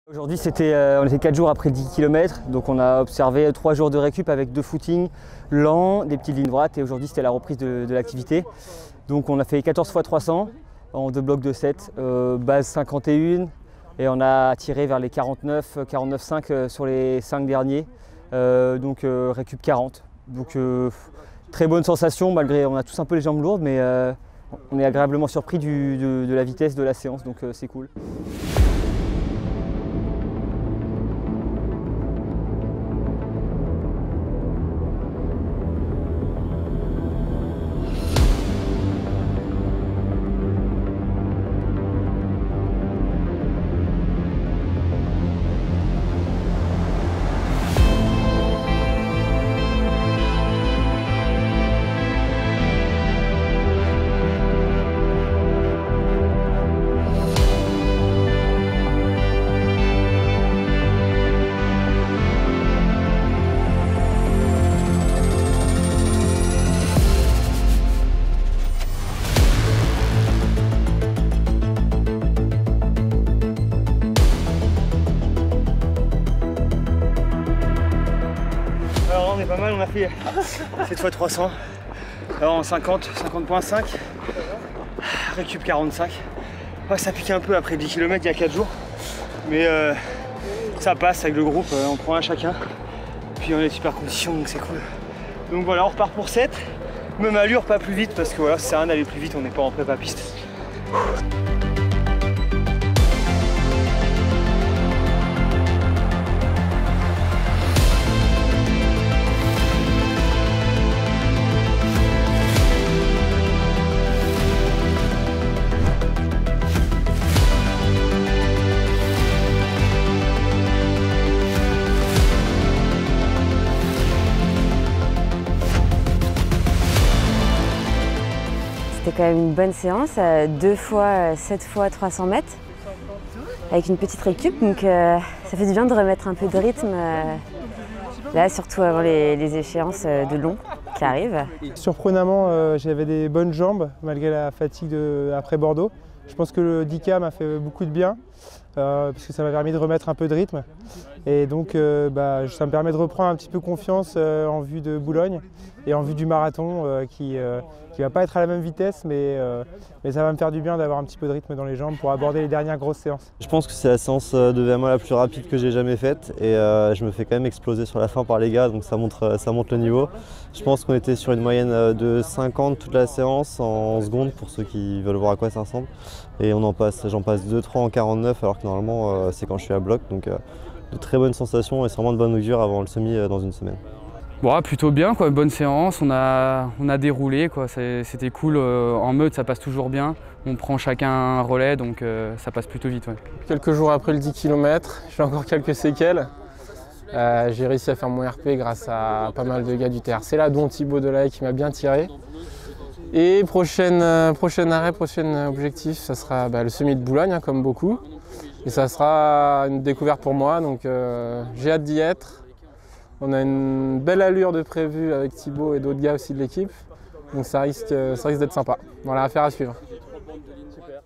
Aujourd'hui, on était 4 jours après le 10 km, donc on a observé 3 jours de récup avec 2 footings lents, des petites lignes droites, et aujourd'hui c'était la reprise de l'activité. Donc on a fait 14 x 300 en 2 blocs de 7, base 51, et on a tiré vers les 49,5 sur les 5 derniers, donc récup 40. Donc très bonne sensation, malgré on a tous un peu les jambes lourdes, mais on est agréablement surpris de la vitesse de la séance, donc c'est cool. On est pas mal, on a fait 7 x 300 alors en 50.5, récup 45. Ouais, ça pique un peu après 10 km il y a 4 jours, mais ça passe avec le groupe, on prend un chacun, puis on est super condition, donc c'est cool. Donc voilà, on repart pour 7, même allure, pas plus vite, parce que voilà, ça sert à rien d'aller plus vite, on n'est pas en prépa piste. C'était quand même une bonne séance, 2 fois 7 fois 300 mètres, avec une petite récup, donc ça fait du bien de remettre un peu de rythme, là surtout avant les échéances de long qui arrivent. Surprenamment, j'avais des bonnes jambes malgré la fatigue après Bordeaux. Je pense que le 10K m'a fait beaucoup de bien, parce que ça m'a permis de remettre un peu de rythme. Et donc ça me permet de reprendre un petit peu confiance en vue de Boulogne et en vue du marathon qui va pas être à la même vitesse, mais ça va me faire du bien d'avoir un petit peu de rythme dans les jambes pour aborder les dernières grosses séances. Je pense que c'est la séance de VMA la plus rapide que j'ai jamais faite, et je me fais quand même exploser sur la fin par les gars, donc ça monte le niveau. Je pense qu'on était sur une moyenne de 50 toute la séance en secondes pour ceux qui veulent voir à quoi ça ressemble. Et j'en passe 2-3 en 49 alors que normalement c'est quand je suis à bloc, donc de très bonnes sensations et c'est vraiment de bonne augure avant le semi dans une semaine. Bon, plutôt bien, quoi, bonne séance, on a déroulé, c'était cool, en meute ça passe toujours bien, on prend chacun un relais donc ça passe plutôt vite. Ouais. Quelques jours après le 10 km, j'ai encore quelques séquelles. J'ai réussi à faire mon RP grâce à pas mal de gars du TRC là, dont Thibaut Delahaye qui m'a bien tiré. Et prochain objectif, ça sera le semi de Boulogne, hein, comme beaucoup. Et ça sera une découverte pour moi, donc j'ai hâte d'y être. On a une belle allure de prévu avec Thibaut et d'autres gars aussi de l'équipe, donc ça risque d'être sympa. Voilà, affaire à suivre. Super.